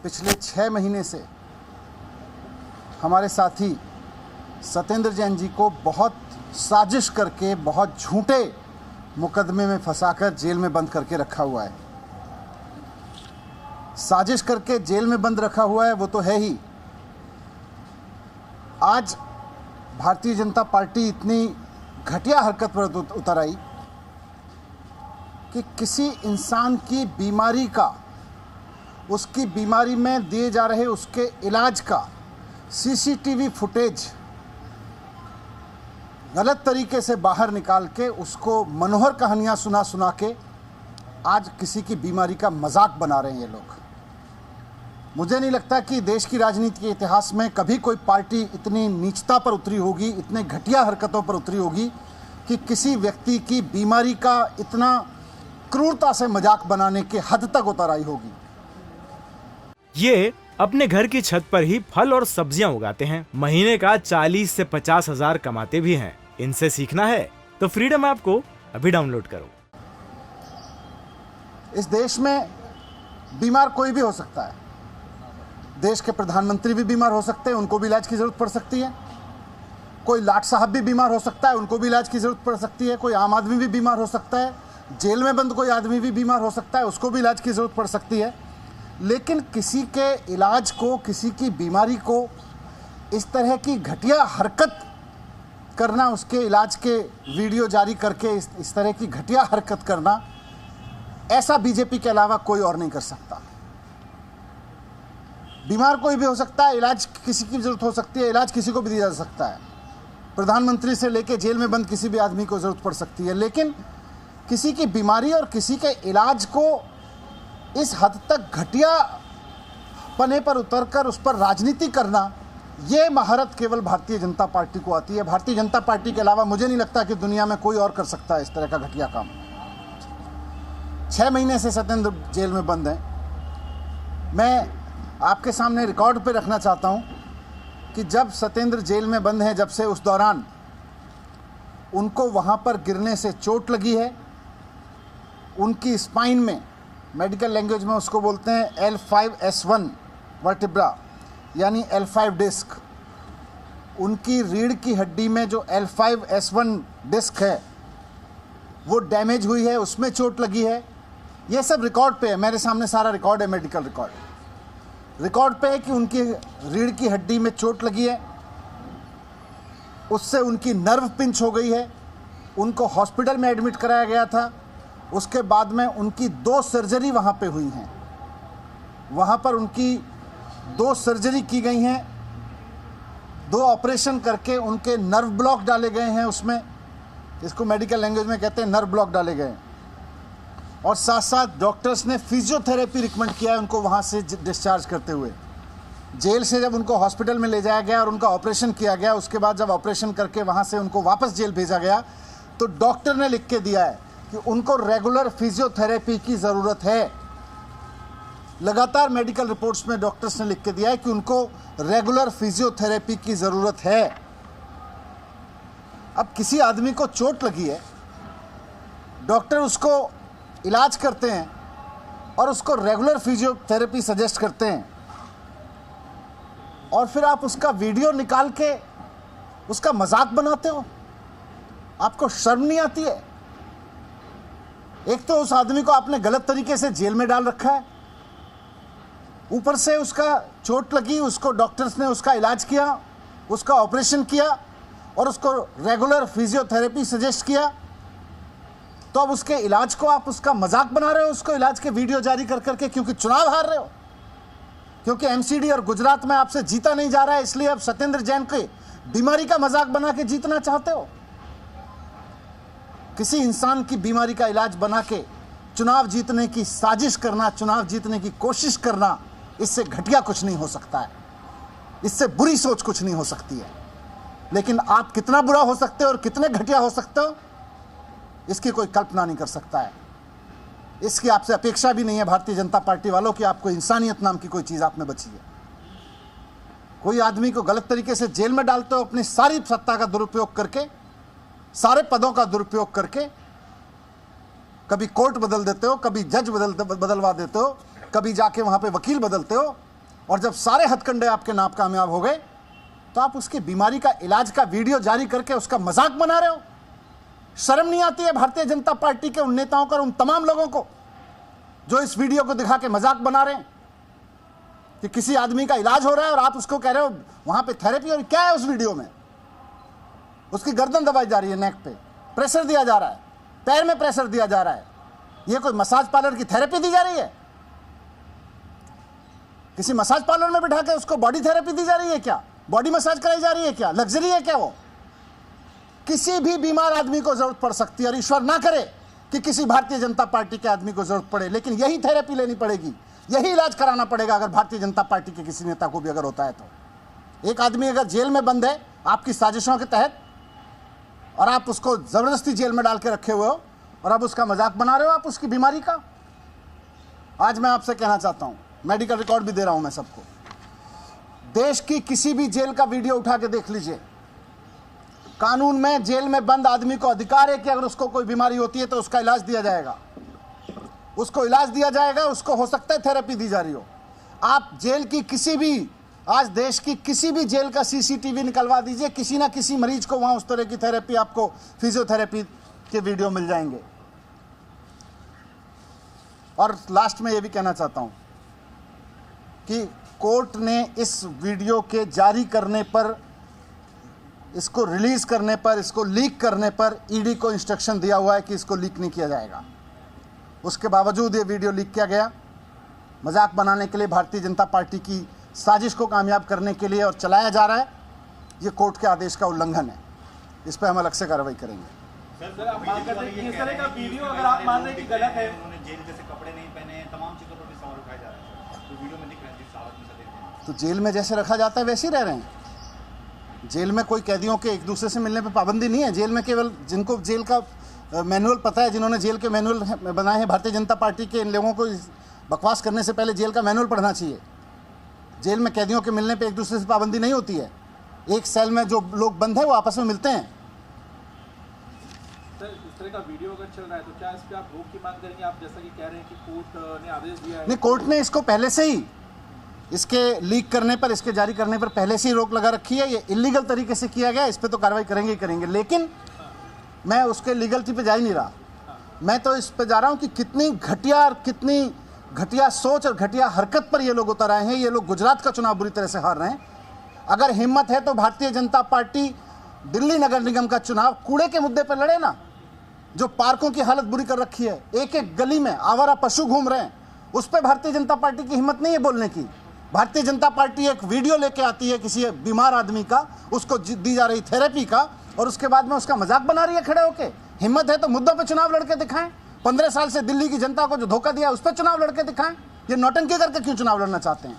पिछले 6 महीने से हमारे साथी सत्येंद्र जैन जी को बहुत साजिश करके, बहुत झूठे मुकदमे में फंसाकर जेल में बंद करके रखा हुआ है। साजिश करके जेल में बंद रखा हुआ है वो तो है ही। आज भारतीय जनता पार्टी इतनी घटिया हरकत पर उतर आई कि किसी इंसान की बीमारी का, उसकी बीमारी में दिए जा रहे उसके इलाज का सीसीटीवी फुटेज गलत तरीके से बाहर निकाल के उसको मनोहर कहानियां सुना सुना के आज किसी की बीमारी का मजाक बना रहे हैं ये लोग। मुझे नहीं लगता कि देश की राजनीति के इतिहास में कभी कोई पार्टी इतनी नीचता पर उतरी होगी, इतने घटिया हरकतों पर उतरी होगी कि किसी व्यक्ति की बीमारी का इतना क्रूरता से मजाक बनाने के हद तक उतर आई होगी। ये अपने घर की छत पर ही फल और सब्जियां उगाते हैं। महीने का 40 से 50 हजार कमाते भी हैं। इनसे सीखना है तो फ्रीडम ऐप को अभी डाउनलोड करो। इस देश में बीमार कोई भी हो सकता है। देश के प्रधानमंत्री भी बीमार हो सकते हैं, उनको भी इलाज की जरूरत पड़ सकती है। कोई लाट साहब भी बीमार हो सकता है, उनको भी इलाज की जरूरत पड़ सकती है। कोई आम आदमी भी बीमार हो सकता है। जेल में बंद कोई आदमी भी बीमार हो सकता है, उसको भी इलाज की जरूरत पड़ सकती है। लेकिन किसी के इलाज को, किसी की बीमारी को इस तरह की घटिया हरकत करना, उसके इलाज के वीडियो जारी करके इस तरह की घटिया हरकत करना, ऐसा बीजेपी के अलावा कोई और नहीं कर सकता। बीमार कोई भी हो सकता है, इलाज किसी की जरूरत हो सकती है, इलाज किसी को भी दिया जा सकता है। प्रधानमंत्री से लेकर जेल में बंद किसी भी आदमी को जरूरत पड़ सकती है। लेकिन किसी की बीमारी और किसी के इलाज को इस हद तक घटिया पने पर उतरकर उस पर राजनीति करना, ये महारत केवल भारतीय जनता पार्टी को आती है। भारतीय जनता पार्टी के अलावा मुझे नहीं लगता कि दुनिया में कोई और कर सकता है इस तरह का घटिया काम। 6 महीने से सत्येंद्र जेल में बंद है। मैं आपके सामने रिकॉर्ड पे रखना चाहता हूं कि जब सत्येंद्र जेल में बंद हैं, जब से उस दौरान उनको वहां पर गिरने से चोट लगी है। उनकी स्पाइन में, मेडिकल लैंग्वेज में उसको बोलते हैं L5S1 वर्टिब्रा, यानी L5 डिस्क। उनकी रीढ़ की हड्डी में जो L5S1 डिस्क है वो डैमेज हुई है, उसमें चोट लगी है। ये सब रिकॉर्ड पे है, मेरे सामने सारा रिकॉर्ड है, मेडिकल रिकॉर्ड पे है कि उनकी रीढ़ की हड्डी में चोट लगी है, उससे उनकी नर्व पिंच हो गई है। उनको हॉस्पिटल में एडमिट कराया गया था। उसके बाद में उनकी 2 सर्जरी वहाँ पे हुई हैं। वहाँ पर उनकी 2 सर्जरी की गई हैं। 2 ऑपरेशन करके उनके नर्व ब्लॉक डाले गए हैं उसमें, इसको मेडिकल लैंग्वेज में कहते हैं नर्व ब्लॉक डाले गए हैं। और साथ साथ डॉक्टर्स ने फिजियोथेरेपी रिकमेंड किया है उनको वहाँ से डिस्चार्ज करते हुए। जेल से जब उनको हॉस्पिटल में ले जाया गया और उनका ऑपरेशन किया गया, उसके बाद जब ऑपरेशन करके वहाँ से उनको वापस जेल भेजा गया तो डॉक्टर ने लिख के दिया है कि उनको रेगुलर फिजियोथेरेपी की ज़रूरत है। लगातार मेडिकल रिपोर्ट्स में डॉक्टर्स ने लिख के दिया है कि उनको रेगुलर फिजियोथेरेपी की ज़रूरत है। अब किसी आदमी को चोट लगी है, डॉक्टर उसको इलाज करते हैं और उसको रेगुलर फिजियोथेरेपी सजेस्ट करते हैं, और फिर आप उसका वीडियो निकाल के उसका मजाक बनाते हो। आपको शर्म नहीं आती है? एक तो उस आदमी को आपने गलत तरीके से जेल में डाल रखा है, ऊपर से उसका चोट लगी, उसको डॉक्टर्स ने उसका इलाज किया, उसका ऑपरेशन किया और उसको रेगुलर फिजियोथेरेपी सजेस्ट किया। तो अब उसके इलाज को आप उसका मजाक बना रहे हो, उसको इलाज के वीडियो जारी कर करके, क्योंकि चुनाव हार रहे हो, क्योंकि एमसीडी और गुजरात में आपसे जीता नहीं जा रहा है, इसलिए अब सत्येंद्र जैन की बीमारी का मजाक बना के जीतना चाहते हो। किसी इंसान की बीमारी का इलाज बना के चुनाव जीतने की साजिश करना, चुनाव जीतने की कोशिश करना, इससे घटिया कुछ नहीं हो सकता है, इससे बुरी सोच कुछ नहीं हो सकती है। लेकिन आप कितना बुरा हो सकते हो और कितने घटिया हो सकते हो, इसकी कोई कल्पना नहीं कर सकता है। इसकी आपसे अपेक्षा भी नहीं है भारतीय जनता पार्टी वालों की आपको इंसानियत नाम की कोई चीज़ आप में बची है। कोई आदमी को गलत तरीके से जेल में डालते हो, अपनी सारी सत्ता का दुरुपयोग करके, सारे पदों का दुरुपयोग करके। कभी कोर्ट बदल देते हो, कभी जज बदलवा देते हो, कभी जाके वहाँ पे वकील बदलते हो, और जब सारे हथकंडे आपके नाकामयाब हो गए तो आप उसकी बीमारी का इलाज का वीडियो जारी करके उसका मजाक बना रहे हो। शर्म नहीं आती है भारतीय जनता पार्टी के उन नेताओं को और उन तमाम लोगों को जो इस वीडियो को दिखा के मजाक बना रहे हैं कि किसी आदमी का इलाज हो रहा है और आप उसको कह रहे हो वहां पे थेरेपी। और क्या है उस वीडियो में? उसकी गर्दन दबाई जा रही है, नेक पे प्रेशर दिया जा रहा है, पैर में प्रेशर दिया जा रहा है। यह कोई मसाज पार्लर की थेरेपी दी जा रही है? किसी मसाज पार्लर में बिठा के उसको बॉडी थेरेपी दी जा रही है क्या? बॉडी मसाज कराई जा रही है क्या? लग्जरी है क्या वो? किसी भी बीमार आदमी को जरूरत पड़ सकती है और ईश्वर ना करे कि किसी भारतीय जनता पार्टी के आदमी को जरूरत पड़े, लेकिन यही थेरेपी लेनी पड़ेगी, यही इलाज कराना पड़ेगा अगर भारतीय जनता पार्टी के किसी नेता को भी अगर होता है तो। एक आदमी अगर जेल में बंद है आपकी साजिशों के तहत और आप उसको जबरदस्ती जेल में डाल के रखे हुए हो और अब उसका मजाक बना रहे हो आप उसकी बीमारी का। आज मैं आपसे कहना चाहता हूं, मेडिकल रिकॉर्ड भी दे रहा हूं मैं सबको, देश की किसी भी जेल का वीडियो उठा के देख लीजिए। कानून में जेल में बंद आदमी को अधिकार है कि अगर उसको कोई बीमारी होती है तो उसका इलाज दिया जाएगा, उसको इलाज दिया जाएगा, उसको हो सकता है थेरेपी दी जा रही हो। आप जेल की किसी भी, आज देश की किसी भी जेल का सीसीटीवी निकलवा दीजिए, किसी ना किसी मरीज को वहां उस तरह की थेरेपी, आपको फिजियोथेरेपी के वीडियो मिल जाएंगे। और लास्ट में यह भी कहना चाहता हूं कि कोर्ट ने इस वीडियो के जारी करने पर, इसको रिलीज करने पर, इसको लीक करने पर ईडी को इंस्ट्रक्शन दिया हुआ है कि इसको लीक नहीं किया जाएगा। उसके बावजूद ये वीडियो लीक किया गया मजाक बनाने के लिए, भारतीय जनता पार्टी की साजिश को कामयाब करने के लिए, और चलाया जा रहा है। ये कोर्ट के आदेश का उल्लंघन है, इस पर हम अलग से कार्रवाई करेंगे। सर आप मान करते हैं इस तरह का वीडियो अगर आप मान रहे हैं कि गलत है, उन्होंने जेल जैसे कपड़े नहीं पहने हैं, तमाम चीजों पर भी सवाल उठाया जा रहा है, तो वीडियो में दिख रहा है जिस हालत में सदैव हैं। तो जेल में जैसे रखा जाता है वैसे ही रह रहे हैं। जेल में कोई कैदियों के एक दूसरे से मिलने पर पाबंदी नहीं है। जेल में केवल जिनको जेल का मैनुअल पता है, जिन्होंने जेल के मैनुअल बनाए हैं भारतीय जनता पार्टी के, इन लोगों को बकवास करने से पहले जेल का मैनुअल पढ़ना चाहिए। जेल में कैदियों के मिलने पे एक दूसरे से पाबंदी नहीं होती है। एक सेल में जो लोग बंद हैं वो आपस में मिलते हैं। सर इस तरह का वीडियो अगर चल रहा है तो क्या इस पे आप रोक की मांग करेंगे? आप जैसा कि कह रहे हैं कि कोर्ट ने आदेश दिया है। नहीं, कोर्ट ने इसको पहले से ही, इसके लीक करने पर, इसके जारी करने पर पहले से ही रोक लगा रखी है। ये इलीगल तरीके से किया गया, इस पर तो कार्रवाई करेंगे ही करेंगे, लेकिन मैं उसके लीगलिटी पे जा ही नहीं रहा। मैं तो इस पे जा रहा हूँ कि कितनी घटिया सोच और घटिया हरकत पर ये लोग उतर आए हैं। ये लोग गुजरात का चुनाव बुरी तरह से हार रहे हैं। अगर हिम्मत है तो भारतीय जनता पार्टी दिल्ली नगर निगम का चुनाव कूड़े के मुद्दे पर लड़े ना, जो पार्कों की हालत बुरी कर रखी है, एक एक गली में आवारा पशु घूम रहे हैं, उस पर भारतीय जनता पार्टी की हिम्मत नहीं है बोलने की। भारतीय जनता पार्टी एक वीडियो लेके आती है किसी बीमार आदमी का, उसको दी जा रही थेरेपी का, और उसके बाद में उसका मजाक बना रही है खड़े होके। हिम्मत है तो मुद्दों पे चुनाव लड़के दिखाएं। 15 साल से दिल्ली की जनता को जो धोखा दिया उस पर चुनाव लड़के दिखाएं। ये नौटंकी करके क्यों चुनाव लड़ना चाहते हैं?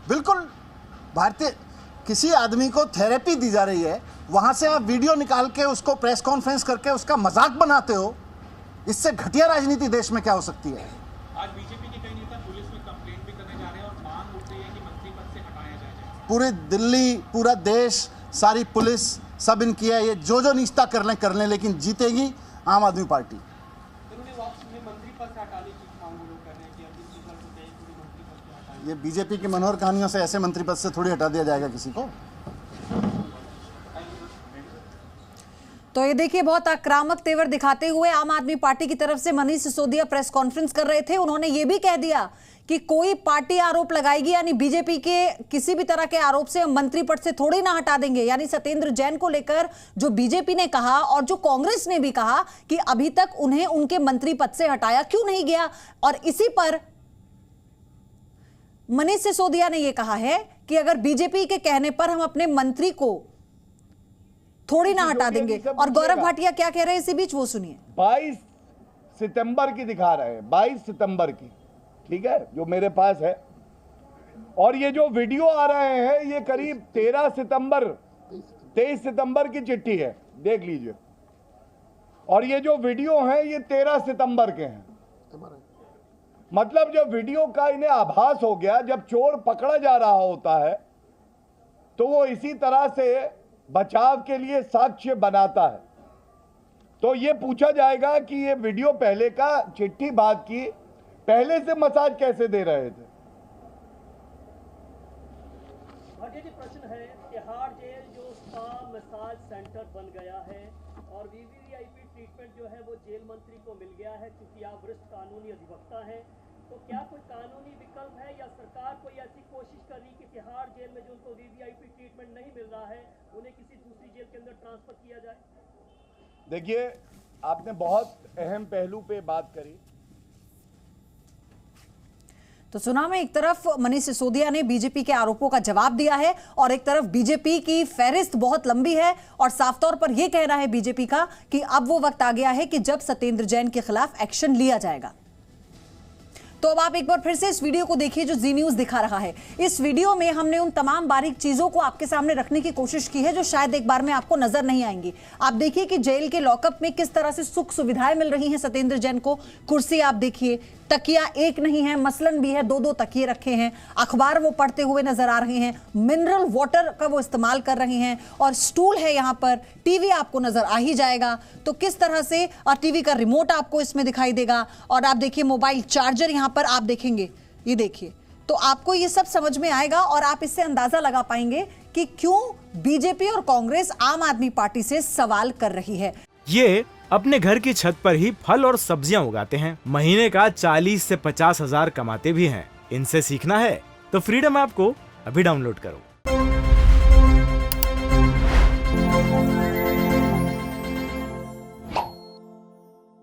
बिल्कुल, भारतीय किसी आदमी को थेरेपी दी जा रही है, वहां से आप वीडियो निकाल के उसको प्रेस कॉन्फ्रेंस करके उसका मजाक बनाते हो। इससे घटिया राजनीति देश में क्या हो सकती है? आज बीजेपी के कई नेता पुलिस में कंप्लेंट भी करने जा रहे हैं और मांग उठ रही है कि मंत्री पद से हटाया जाए। पूरी दिल्ली, पूरा देश, सारी पुलिस सब इनकी है। ये जो निश्चिता कर लें, लेकिन जीतेगी आम आदमी पार्टी। मंत्री पद से हटाने की मांग लोग कर रहे हैं कि अभी मंत्री पद से हटाए। ये बीजेपी की मनोहर कहानियों से ऐसे मंत्री पद से थोड़ी हटा दिया जाएगा किसी को। तो ये देखिए, बहुत आक्रामक तेवर दिखाते हुए आम आदमी पार्टी की तरफ से मनीष सिसोदिया प्रेस कॉन्फ्रेंस कर रहे थे। उन्होंने ये भी कह दिया कि कोई पार्टी आरोप लगाएगी, यानी बीजेपी के किसी भी तरह के आरोप से हम मंत्री पद से थोड़ी ना हटा देंगे। यानी सत्येंद्र जैन को लेकर जो बीजेपी ने कहा और जो कांग्रेस ने भी कहा कि अभी तक उन्हें उनके मंत्री पद से हटाया क्यों नहीं गया, और इसी पर मनीष सिसोदिया ने यह कहा है कि अगर बीजेपी के कहने पर हम अपने मंत्री को थोड़ी ना हटा देंगे। और गौरव भाटिया क्या कह रहे हैं इसी बीच, वो सुनिए। 22 सितंबर की दिखा रहे हैं, 22 सितंबर की, ठीक है, जो मेरे पास है। और ये जो वीडियो आ रहे हैं ये करीब 23 सितंबर की चिट्ठी है, देख लीजिए। और ये जो वीडियो है ये 13 सितंबर के हैं। मतलब जब वीडियो का इन्हें आभास हो गया, जब चोर पकड़ा जा रहा होता है तो वो इसी तरह से बचाव के लिए साक्ष्य बनाता है। तो ये पूछा जाएगा कि ये वीडियो पहले का, चिट्ठी बात की, पहले से मसाज कैसे दे रहे थे। भाग्य जी, प्रश्न है, तिहाड़ जेल जो स्पा मसाज सेंटर बन गया है और वीवीआईपी ट्रीटमेंट जो है वो जेल मंत्री को मिल गया है, क्योंकि आप वरिष्ठ कानूनी अधिवक्ता हैं, तो क्या कोई कानूनी विकल्प है या सरकार कोई ऐसी कोशिश कर रही कि तिहाड़ जेल में जो उनको वीवीआईपी ट्रीटमेंट नहीं मिल रहा है उन्हें किसी दूसरी जेल के अंदर ट्रांसफर किया जाए? देखिए, आपने बहुत अहम पहलू पे बात करी। तो सुना में एक तरफ मनीष सिसोदिया ने बीजेपी के आरोपों का जवाब दिया है और एक तरफ बीजेपी की फहरिस्त बहुत लंबी है और साफ तौर पर यह कहना है बीजेपी का कि अब वो वक्त आ गया है कि जब सत्येंद्र जैन के खिलाफ एक्शन लिया जाएगा। तो अब आप एक बार फिर से इस वीडियो को देखिए जो जी न्यूज दिखा रहा है। इस वीडियो में हमने उन तमाम बारीक चीजों को आपके सामने रखने की कोशिश की है जो शायद एक बार में आपको नजर नहीं आएंगी। आप देखिए कि जेल के लॉकअप में किस तरह से सुख सुविधाएं मिल रही हैं सत्येंद्र जैन को। कुर्सी आप देखिए, तकिया एक नहीं है, मसलन भी है, 2-2 तकिए रखे हैं, अखबार वो पढ़ते हुए नजर आ रहे हैं, मिनरल वाटर का वो इस्तेमाल कर रहे हैं और स्टूल है यहाँ पर, टीवी आपको नजर आ ही जाएगा। तो किस तरह से, और टीवी का रिमोट आपको इसमें दिखाई देगा और आप देखिए मोबाइल चार्जर यहाँ पर आप देखेंगे, ये देखिए, तो आपको ये सब समझ में आएगा और आप इससे अंदाजा लगा पाएंगे कि क्यों बीजेपी और कांग्रेस आम आदमी पार्टी से सवाल कर रही है। ये अपने घर की छत पर ही फल और सब्जियां उगाते हैं, महीने का 40 से 50 हजार कमाते भी हैं। इनसे सीखना है तो फ्रीडम ऐप को अभी डाउनलोड करो।